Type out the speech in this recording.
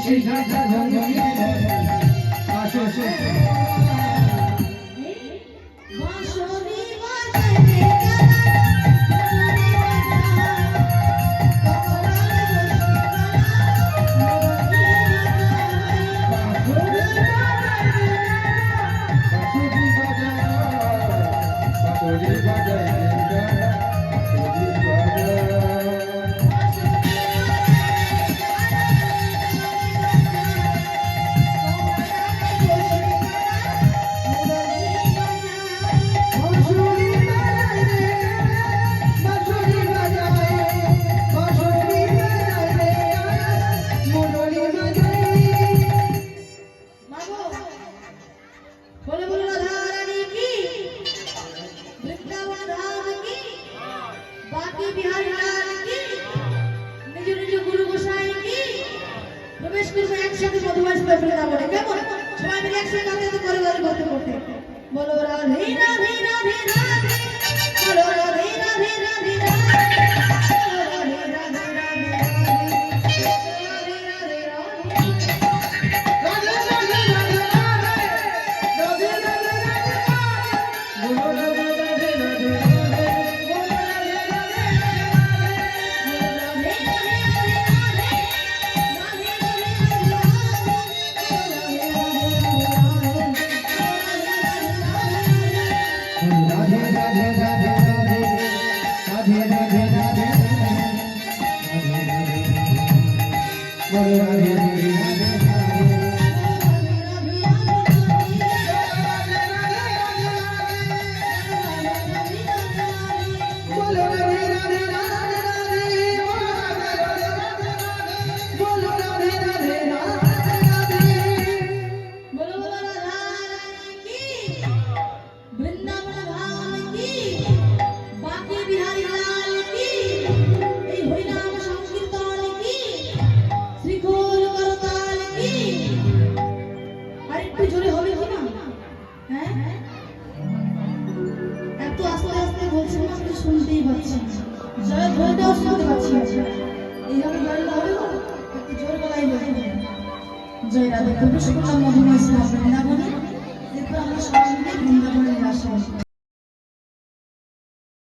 সেই ঝাঁ ঝাঁ ঝাঁ আসো আসো একসাথে মধুমাস বৃন্দাবনে কেমন সবাই মিলে একসাথে করে করতে করতে বলো রাধে রাধে রাধে রাধে বলো রাধে রাধে রাধে শুনতেই পাচ্ছি জয় ধরে দেওয়া শুনতে পাচ্ছি এইভাবে জয় হবে একটু জোর গলায় বলতে জয় রাধে প্রবেশ করলাম মধুময় বৃন্দাবনে এরপর আমরা সবাই মিলে বৃন্দাবনের রাস্তায়